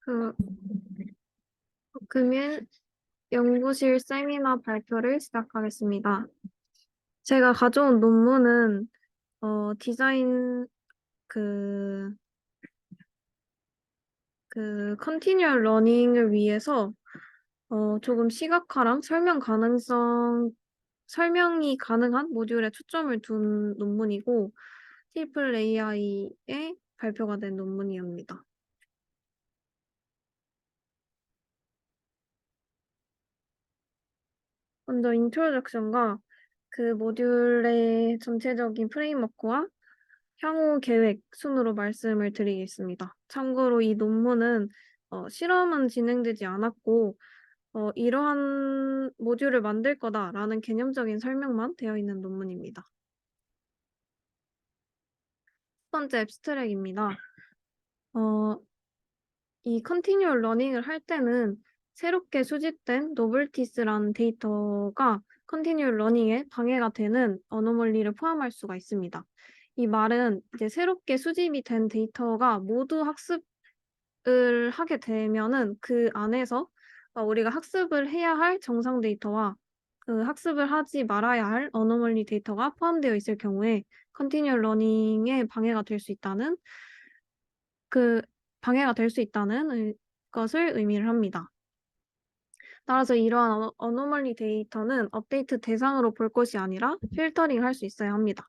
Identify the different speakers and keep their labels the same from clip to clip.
Speaker 1: 그 금일 연구실 세미나 발표를 시작하겠습니다. 제가 가져온 논문은 디자인 그, 컨티뉴얼 러닝을 위해서 조금 시각화랑 설명이 가능한 모듈에 초점을 둔 논문이고, 트리플 AI에 발표가 된 논문이옵니다. 먼저 인트로덕션과 그 모듈의 전체적인 프레임워크와 향후 계획 순으로 말씀을 드리겠습니다. 참고로 이 논문은 실험은 진행되지 않았고 이러한 모듈을 만들 거다라는 개념적인 설명만 되어 있는 논문입니다. 첫 번째 앱스트랙입니다. 어, 이 컨티뉴얼 러닝을 할 때는 새롭게 수집된 노블티스라는 데이터가 컨티뉴얼 러닝에 방해가 되는 어노멀리를 포함할 수가 있습니다. 이 말은 이제 새롭게 수집이 된 데이터가 모두 학습을 하게 되면은 그 안에서 우리가 학습을 해야 할 정상 데이터와 그 학습을 하지 말아야 할 어노멀리 데이터가 포함되어 있을 경우에 컨티뉴얼 러닝에 그 방해가 될 수 있다는 것을 의미를 합니다. 따라서 이러한 어노멀리 데이터는 업데이트 대상으로 볼 것이 아니라 필터링을 할 수 있어야 합니다.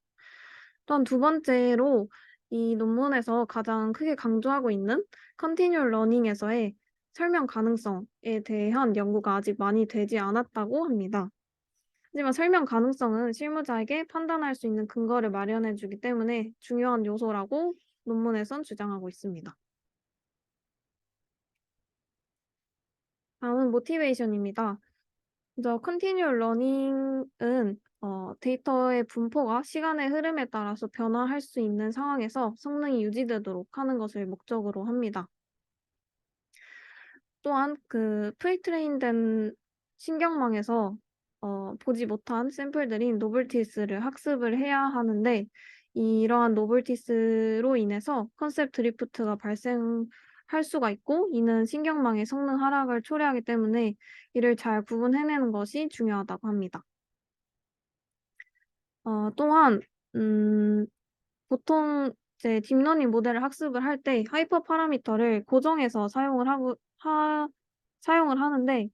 Speaker 1: 또한 두 번째로 이 논문에서 가장 크게 강조하고 있는 컨티뉴얼 러닝에서의 설명 가능성에 대한 연구가 아직 많이 되지 않았다고 합니다. 하지만 설명 가능성은 실무자에게 판단할 수 있는 근거를 마련해 주기 때문에 중요한 요소라고 논문에선 주장하고 있습니다. 다음은 모티베이션입니다. 먼저 컨티뉴얼 러닝은 데이터의 분포가 시간의 흐름에 따라서 변화할 수 있는 상황에서 성능이 유지되도록 하는 것을 목적으로 합니다. 또한 그 프리트레인된 신경망에서 보지 못한 샘플들인 노블티스를 학습을 해야 하는데 이러한 노블티스로 인해서 컨셉 드리프트가 발생할 수가 있고 이는 신경망의 성능 하락을 초래하기 때문에 이를 잘 구분해내는 것이 중요하다고 합니다. 또한 보통 이제 딥러닝 모델을 학습을 할 때 하이퍼 파라미터를 고정해서 사용을 하는데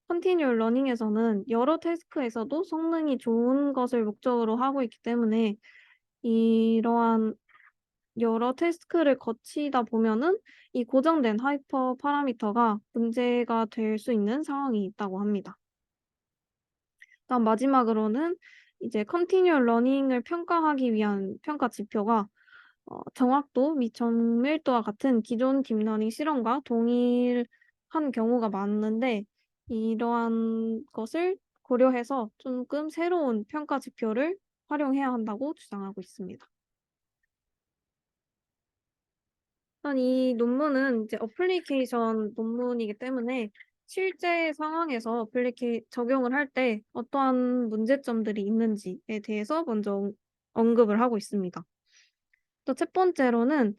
Speaker 1: 컨티뉴얼 러닝에서는 여러 태스크에서도 성능이 좋은 것을 목적으로 하고 있기 때문에 이러한 여러 태스크를 거치다 보면은 이 고정된 하이퍼 파라미터가 문제가 될 수 있는 상황이 있다고 합니다. 다음 마지막으로는 이제 컨티뉴얼 러닝을 평가하기 위한 평가 지표가 정확도 및 정밀도와 같은 기존 딥러닝 실험과 동일한 경우가 많은데 이러한 것을 고려해서 조금 새로운 평가 지표를 활용해야 한다고 주장하고 있습니다. 일단 이 논문은 이제 어플리케이션 논문이기 때문에 실제 상황에서 적용을 할 때 어떠한 문제점들이 있는지에 대해서 먼저 언급을 하고 있습니다. 또 첫 번째로는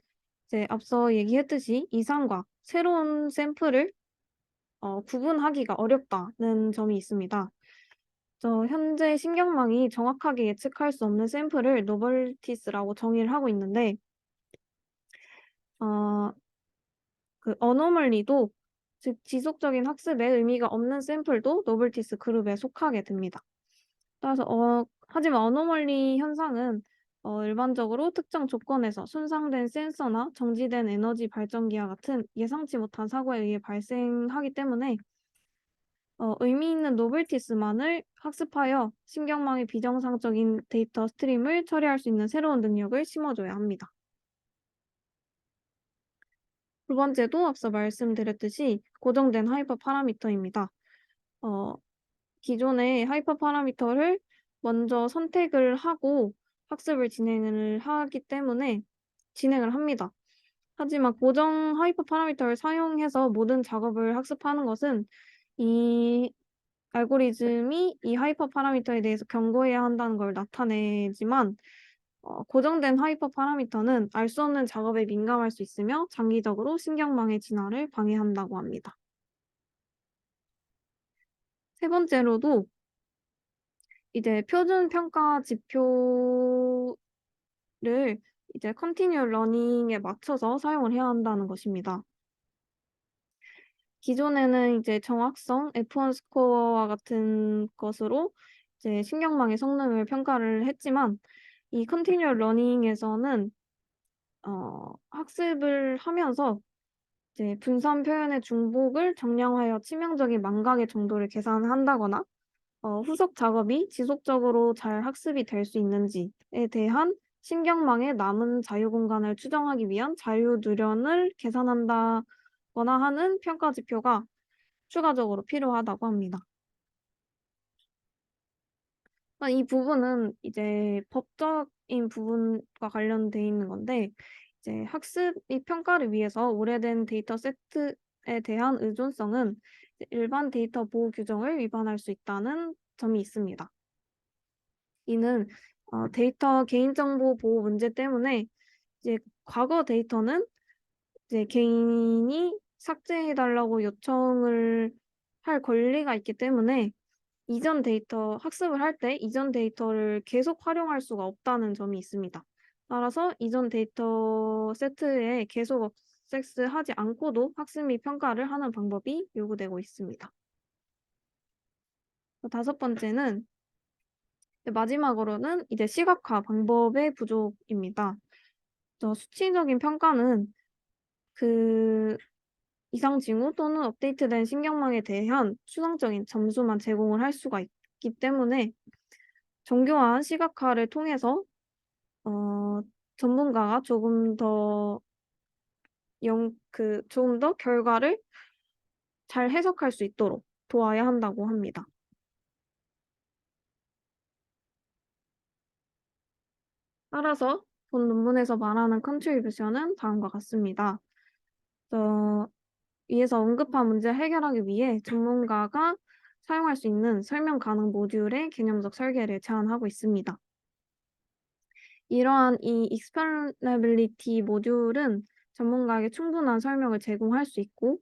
Speaker 1: 이제 앞서 얘기했듯이 이상과 새로운 샘플을 구분하기가 어렵다는 점이 있습니다. 현재 신경망이 정확하게 예측할 수 없는 샘플을 노벌티스라고 정의를 하고 있는데 어, 그 어노멀리도 즉 지속적인 학습에 의미가 없는 샘플도 노벨티스 그룹에 속하게 됩니다. 따라서 하지만 어노멀리 현상은 일반적으로 특정 조건에서 손상된 센서나 정지된 에너지 발전기와 같은 예상치 못한 사고에 의해 발생하기 때문에 의미 있는 노벨티스만을 학습하여 신경망의 비정상적인 데이터 스트림을 처리할 수 있는 새로운 능력을 심어줘야 합니다. 두 번째도 앞서 말씀드렸듯이 고정된 하이퍼 파라미터입니다. 어, 기존의 하이퍼 파라미터를 먼저 선택을 하고 학습을 진행을 합니다. 하지만 고정 하이퍼 파라미터를 사용해서 모든 작업을 학습하는 것은 이 알고리즘이 이 하이퍼 파라미터에 대해서 경고해야 한다는 걸 나타내지만 고정된 하이퍼 파라미터는 알 수 없는 작업에 민감할 수 있으며 장기적으로 신경망의 진화를 방해한다고 합니다. 세 번째로도 이제 표준 평가 지표를 이제 컨티뉴 러닝에 맞춰서 사용을 해야 한다는 것입니다. 기존에는 이제 정확성, F1 스코어와 같은 것으로 이제 신경망의 성능을 평가를 했지만 이 컨티뉴 러닝에서는 학습을 하면서 이제 분산 표현의 중복을 정량하여 치명적인 망각의 정도를 계산한다거나 후속 작업이 지속적으로 잘 학습이 될 수 있는지에 대한 신경망의 남은 자유 공간을 추정하기 위한 자유 누련을 계산한다거나 하는 평가 지표가 추가적으로 필요하다고 합니다. 이 부분은 이제 법적인 부분과 관련돼 있는 건데 이제 학습 및 평가를 위해서 오래된 데이터 세트에 대한 의존성은 이제 일반 데이터 보호 규정을 위반할 수 있다는 점이 있습니다. 이는 데이터 개인정보 보호 문제 때문에 이제 과거 데이터는 이제 개인이 삭제해 달라고 요청을 할 권리가 있기 때문에 이전 데이터 학습을 할 때 이전 데이터를 계속 활용할 수가 없다는 점이 있습니다. 따라서 이전 데이터 세트에 계속 액세스하지 않고도 학습 및 평가를 하는 방법이 요구되고 있습니다. 다섯 번째는 마지막으로는 이제 시각화 방법의 부족입니다. 수치적인 평가는 그 이상 징후 또는 업데이트된 신경망에 대한 추상적인 점수만 제공을 할 수가 있기 때문에 정교한 시각화를 통해서 어 전문가가 조금 더 결과를 잘 해석할 수 있도록 도와야 한다고 합니다. 따라서 본 논문에서 말하는 컨트리뷰션은 다음과 같습니다. 어 위에서 언급한 문제를 해결하기 위해 전문가가 사용할 수 있는 설명 가능 모듈의 개념적 설계를 제안하고 있습니다. 이러한 이 explainability 모듈은 전문가에게 충분한 설명을 제공할 수 있고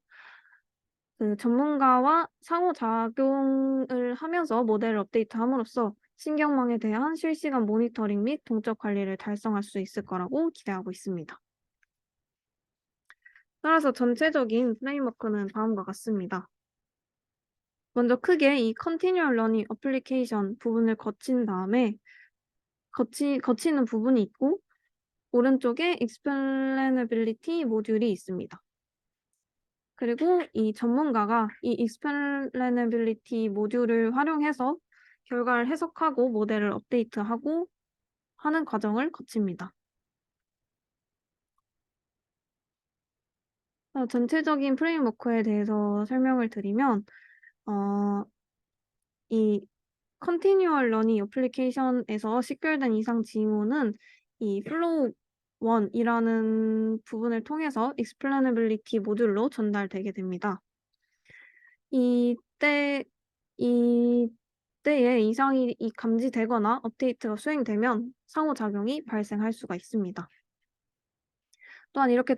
Speaker 1: 그 전문가와 상호작용을 하면서 모델을 업데이트함으로써 신경망에 대한 실시간 모니터링 및 동적 관리를 달성할 수 있을 거라고 기대하고 있습니다. 따라서 전체적인 프레임워크는 다음과 같습니다. 먼저 크게 이 Continual Learning Application 부분을 거친 다음에 거치는 부분이 있고 오른쪽에 Explainability 모듈이 있습니다. 그리고 이 전문가가 이 Explainability 모듈을 활용해서 결과를 해석하고 모델을 업데이트하고 하는 과정을 거칩니다. 전체적인 프레임워크에 대해서 설명을 드리면 이 Continual Learning Application에서 식별된 이상 징후는 이 Flow 1이라는 부분을 통해서 Explainability 모듈로 전달되게 됩니다. 이때 이때에 이상이 감지되거나 업데이트가 수행되면 상호작용이 발생할 수가 있습니다. 또한 이렇게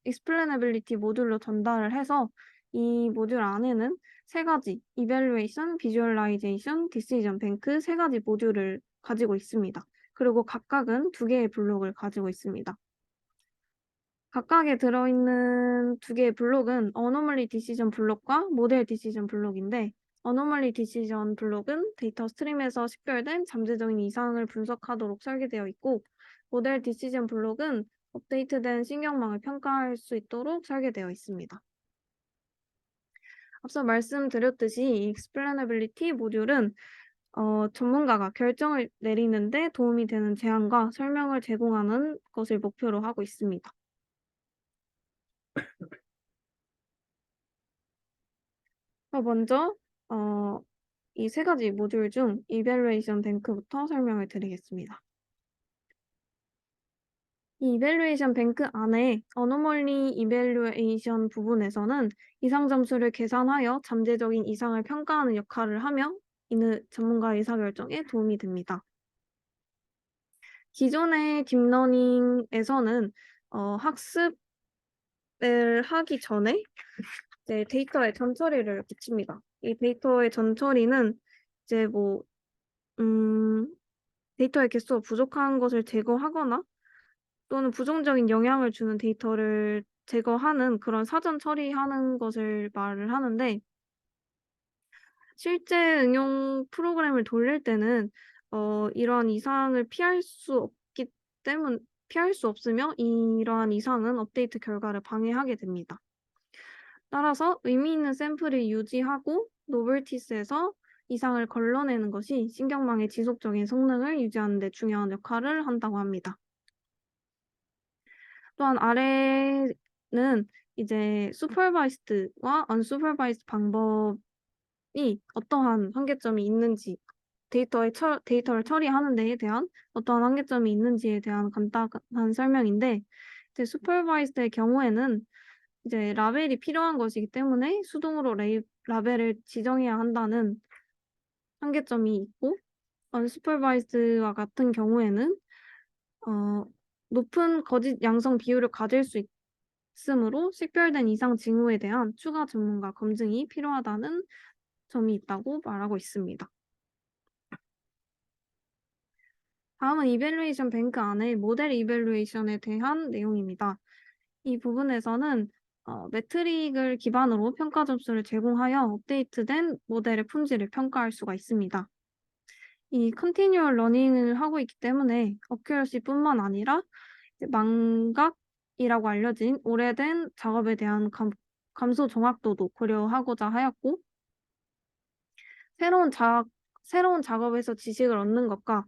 Speaker 1: explainability 모듈로 전달을 해서 이 모듈 안에는 세 가지 evaluation, visualization, decision bank 세 가지 모듈을 가지고 있습니다. 그리고 각각은 두 개의 블록을 가지고 있습니다. 각각에 들어있는 두 개의 블록은 anomaly decision 블록과 model decision 블록인데 anomaly decision 블록은 데이터 스트림에서 식별된 잠재적인 이상을 분석하도록 설계되어 있고 model decision 블록은 업데이트된 신경망을 평가할 수 있도록 설계되어 있습니다. 앞서 말씀드렸듯이 이 explainability 모듈은 전문가가 결정을 내리는데 도움이 되는 제안과 설명을 제공하는 것을 목표로 하고 있습니다. 먼저 이 세 가지 모듈 중 이밸루에이션 뱅크부터 설명을 드리겠습니다. 이 이밸루에이션 뱅크 안에 어노멀리 이밸루에이션 부분에서는 이상 점수를 계산하여 잠재적인 이상을 평가하는 역할을 하며 이는 전문가 의사결정에 도움이 됩니다. 기존의 딥러닝에서는 학습을 하기 전에 이제 데이터의 전처리를 거칩니다. 이 데이터의 전처리는 이제 뭐 음, 데이터의 개수가 부족한 것을 제거하거나 또는 부정적인 영향을 주는 데이터를 제거하는 그런 사전 처리하는 것을 말을 하는데, 실제 응용 프로그램을 돌릴 때는 이러한 이상을 피할 수 없으며 이러한 이상은 업데이트 결과를 방해하게 됩니다. 따라서 의미 있는 샘플을 유지하고 노벨티스에서 이상을 걸러내는 것이 신경망의 지속적인 성능을 유지하는 데 중요한 역할을 한다고 합니다. 또한 아래는 이제 슈퍼바이스드와 언슈퍼바이스드 방법이 어떠한 한계점이 있는지, 데이터를 처리하는 데에 대한 어떠한 한계점이 있는지에 대한 간단한 설명인데, 이제 슈퍼바이스드의 경우에는 이제 라벨이 필요한 것이기 때문에 수동으로 라벨을 지정해야 한다는 한계점이 있고, 언슈퍼바이스드와 같은 경우에는 어, 높은 거짓 양성 비율을 가질 수 있으므로 식별된 이상 징후에 대한 추가 전문가 검증이 필요하다는 점이 있다고 말하고 있습니다. 다음은 이밸루에이션 뱅크 안의 모델 이밸루에이션에 대한 내용입니다. 이 부분에서는 매트릭을 기반으로 평가 점수를 제공하여 업데이트된 모델의 품질을 평가할 수가 있습니다. 이 컨티뉴얼 러닝을 하고 있기 때문에 어큐러시뿐만 아니라 망각이라고 알려진 오래된 작업에 대한 감소 정확도도 고려하고자 하였고, 새로운 새로운 작업에서 지식을 얻는 것과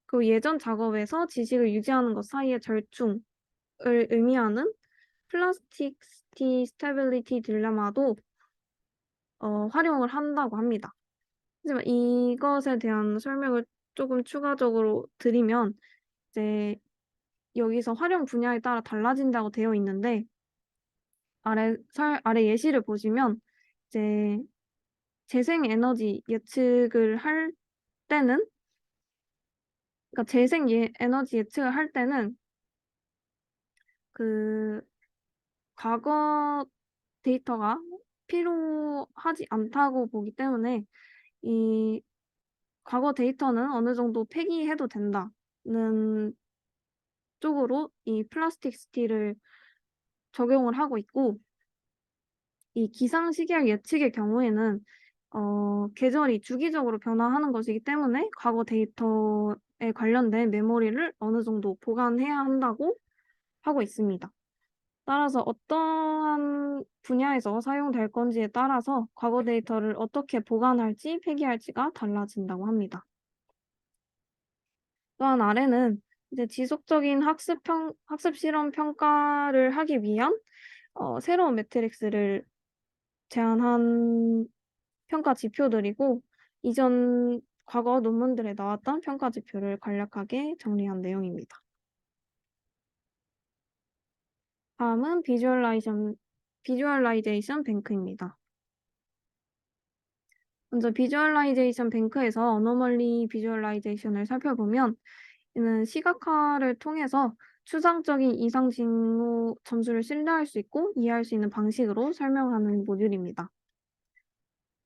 Speaker 1: 그 예전 작업에서 지식을 유지하는 것 사이의 절충을 의미하는 플라스티시티 스테빌리티 딜레마도 활용을 한다고 합니다. 하지만 이것에 대한 설명을 조금 추가적으로 드리면, 이제 여기서 활용 분야에 따라 달라진다고 되어 있는데, 아래 예시를 보시면 이제 재생 에너지 예측을 할 때는, 그러니까 에너지 예측을 할 때는 그 과거 데이터가 필요하지 않다고 보기 때문에 이 과거 데이터는 어느 정도 폐기해도 된다는 쪽으로 이 플라스틱 시티를 적용을 하고 있고, 이 기상 시기학 예측의 경우에는 계절이 주기적으로 변화하는 것이기 때문에 과거 데이터에 관련된 메모리를 어느 정도 보관해야 한다고 하고 있습니다. 따라서 어떠한 분야에서 사용될 건지에 따라서 과거 데이터를 어떻게 보관할지 폐기할지가 달라진다고 합니다. 또한 아래는 이제 지속적인 학습 실험 평가를 하기 위한 새로운 매트릭스를 제안한 평가 지표들이고, 이전 과거 논문들에 나왔던 평가 지표를 간략하게 정리한 내용입니다. 다음은 비주얼라이제이션 뱅크입니다. 먼저 비주얼라이제이션 뱅크에서 어노멀리 비주얼라이제이션을 살펴보면, 이는 시각화를 통해서 추상적인 이상 징후 점수를 신뢰할 수 있고 이해할 수 있는 방식으로 설명하는 모듈입니다.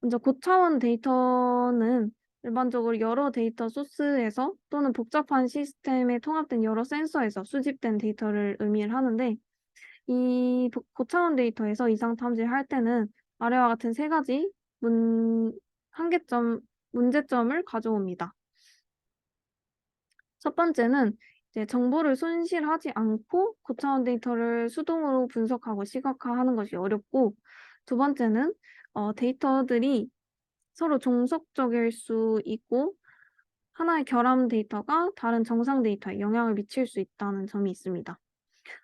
Speaker 1: 먼저 고차원 데이터는 일반적으로 여러 데이터 소스에서 또는 복잡한 시스템에 통합된 여러 센서에서 수집된 데이터를 의미를 하는데, 이 고차원 데이터에서 이상 탐지할 때는 아래와 같은 세 가지 문제점을 가져옵니다. 첫 번째는 이제 정보를 손실하지 않고 고차원 데이터를 수동으로 분석하고 시각화하는 것이 어렵고, 두 번째는 데이터들이 서로 종속적일 수 있고 하나의 결함 데이터가 다른 정상 데이터에 영향을 미칠 수 있다는 점이 있습니다.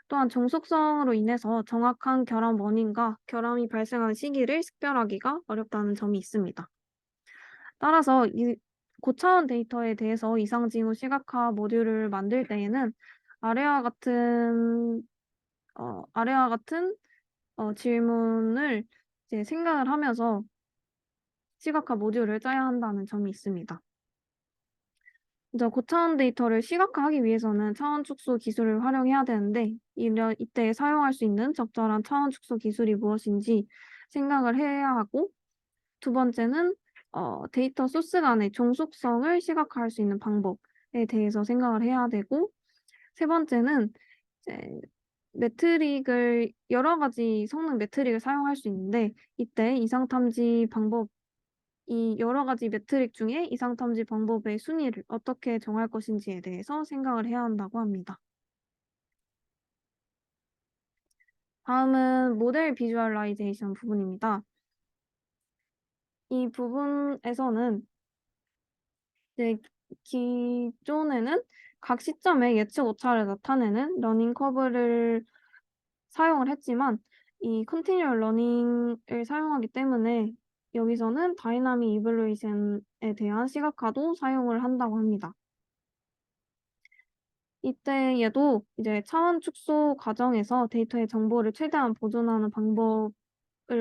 Speaker 1: 또한 종속성으로 인해서 정확한 결함 원인과 결함이 발생하는 시기를 식별하기가 어렵다는 점이 있습니다. 따라서 이 고차원 데이터에 대해서 이상징후 시각화 모듈을 만들 때에는 아래와 같은 질문을 이제 생각을 하면서 시각화 모듈을 짜야 한다는 점이 있습니다. 먼저 고차원 데이터를 시각화하기 위해서는 차원 축소 기술을 활용해야 되는데 이때 사용할 수 있는 적절한 차원 축소 기술이 무엇인지 생각을 해야 하고 두 번째는 데이터 소스 간의 종속성을 시각화할 수 있는 방법에 대해서 생각을 해야 되고 세 번째는 이제 매트릭을 여러 가지 성능 매트릭을 사용할 수 있는데 이때 이상 탐지 방법 이 여러 가지 매트릭 중에 이상 탐지 방법의 순위를 어떻게 정할 것인지에 대해서 생각을 해야 한다고 합니다. 다음은 모델 비주얼라이제이션 부분입니다. 이 부분에서는 이제 기존에는 각 시점에 예측 오차를 나타내는 러닝 커브를 사용을 했지만 이 컨티뉴얼 러닝을 사용하기 때문에 여기서는 다이나믹 이블루에이션에 대한 시각화도 사용을 한다고 합니다. 이때에도 이제 차원 축소 과정에서 데이터의 정보를 최대한 보존하는 방법을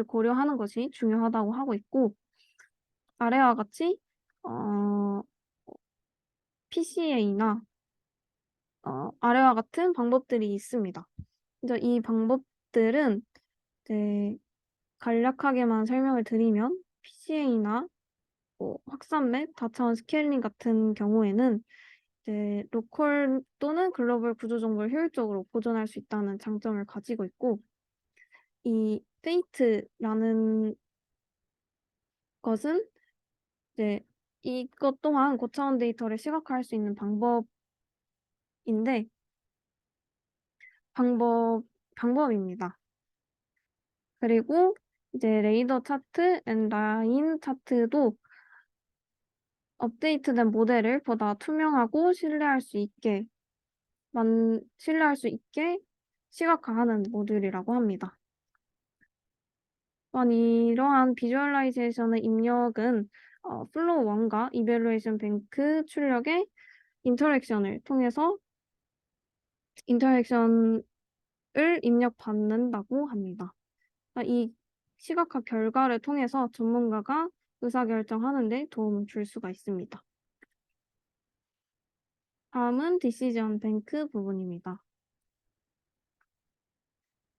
Speaker 1: 고려하는 것이 중요하다고 하고 있고 아래와 같이 PCA나 아래와 같은 방법들이 있습니다. 이제 이 방법들은 이제 간략하게만 설명을 드리면 PCA나 확산맵, 다차원 스케일링 같은 경우에는 이제 로컬 또는 글로벌 구조 정보를 효율적으로 보존할 수 있다는 장점을 가지고 있고 이 페이트라는 것은 이제 이것 또한 고차원 데이터를 시각화할 수 있는 방법인데 방법입니다. 그리고 이제 레이더 차트 앤 라인 차트도 업데이트된 모델을 보다 투명하고 신뢰할 수 있게 시각화하는 모듈이라고 합니다. 또한 이러한 비주얼라이제이션의 입력은 플로우 1과 이벨루에이션 뱅크 출력의 인터랙션을 통해서 인터랙션을 입력받는다고 합니다. 이 시각화 결과를 통해서 전문가가 의사결정하는 데 도움을 줄 수가 있습니다. 다음은 디시전 뱅크 부분입니다.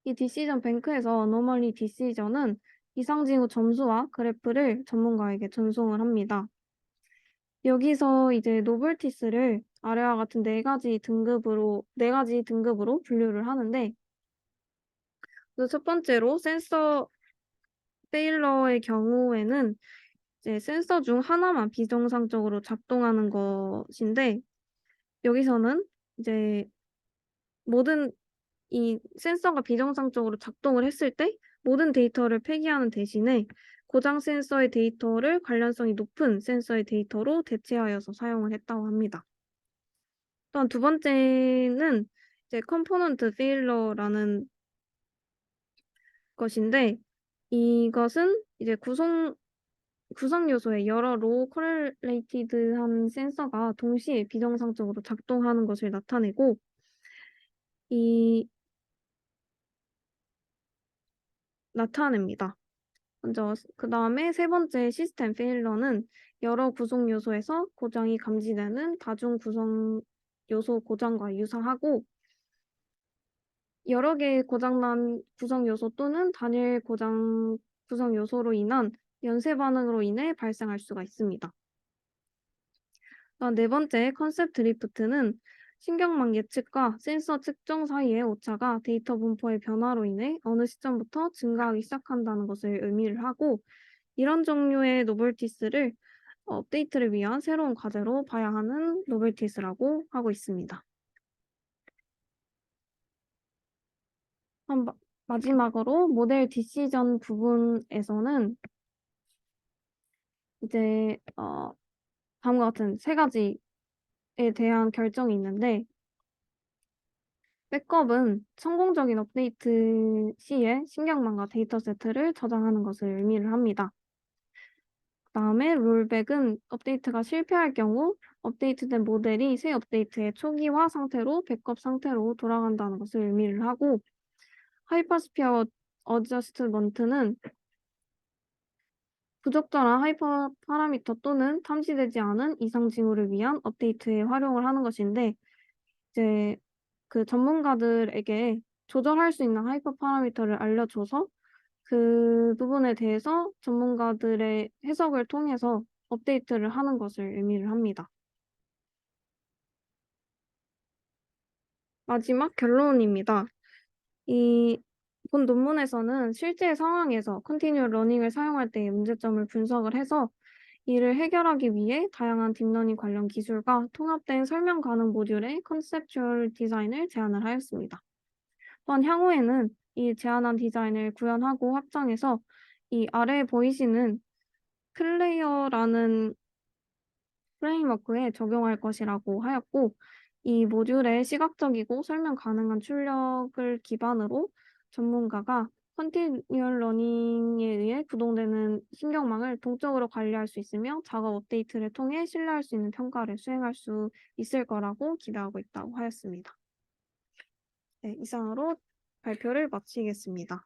Speaker 1: 이 디시전 뱅크에서 노멀리 디시전은 이상징후 점수와 그래프를 전문가에게 전송을 합니다. 여기서 이제 노벨티스를 아래와 같은 네 가지 등급으로 분류를 하는데 첫 번째로 센서 페일러의 경우에는 이제 센서 중 하나만 비정상적으로 작동하는 것인데 여기서는 이제 모든 이 센서가 비정상적으로 작동을 했을 때 모든 데이터를 폐기하는 대신에 고장 센서의 데이터를 관련성이 높은 센서의 데이터로 대체하여서 사용을 했다고 합니다. 또한 두 번째는 이제 컴포넌트 페일러라는 것인데 이것은 이제 구성 요소의 여러 로우 코렐레이티드한 센서가 동시에 비정상적으로 작동하는 것을 나타내고 이 나타냅니다. 먼저 그다음에 세 번째 시스템 페일러는 여러 구성 요소에서 고장이 감지되는 다중 구성 요소 고장과 유사하고 여러 개의 고장난 구성 요소 또는 단일 고장 구성 요소로 인한 연쇄 반응으로 인해 발생할 수가 있습니다. 네 번째 컨셉 드리프트는 신경망 예측과 센서 측정 사이의 오차가 데이터 분포의 변화로 인해 어느 시점부터 증가하기 시작한다는 것을 의미를 하고 이런 종류의 노벨티스를 업데이트를 위한 새로운 과제로 봐야 하는 노벨티스라고 하고 있습니다. 마지막으로 모델 디시전 부분에서는 이제 다음과 같은 세 가지에 대한 결정이 있는데 백업은 성공적인 업데이트 시에 신경망과 데이터 세트를 저장하는 것을 의미를 합니다. 그다음에 롤백은 업데이트가 실패할 경우 업데이트된 모델이 새 업데이트의 초기화 상태로 백업 상태로 돌아간다는 것을 의미를 하고 하이퍼스피어 어저스트먼트는 부적절한 하이퍼 파라미터 또는 탐지되지 않은 이상 징후를 위한 업데이트에 활용을 하는 것인데, 이제 그 전문가들에게 조절할 수 있는 하이퍼 파라미터를 알려줘서 그 부분에 대해서 전문가들의 해석을 통해서 업데이트를 하는 것을 의미를 합니다. 마지막 결론입니다. 이 본 논문에서는 실제 상황에서 컨티뉴 러닝을 사용할 때의 문제점을 분석을 해서 이를 해결하기 위해 다양한 딥러닝 관련 기술과 통합된 설명 가능 모듈의 컨셉추얼 디자인을 제안을 하였습니다. 또한 향후에는 이 제안한 디자인을 구현하고 확장해서 이 아래에 보이시는 클레이어라는 프레임워크에 적용할 것이라고 하였고, 이 모듈의 시각적이고 설명 가능한 출력을 기반으로 전문가가 컨티뉴얼 러닝에 의해 구동되는 신경망을 동적으로 관리할 수 있으며 작업 업데이트를 통해 신뢰할 수 있는 평가를 수행할 수 있을 거라고 기대하고 있다고 하였습니다. 네, 이상으로 발표를 마치겠습니다.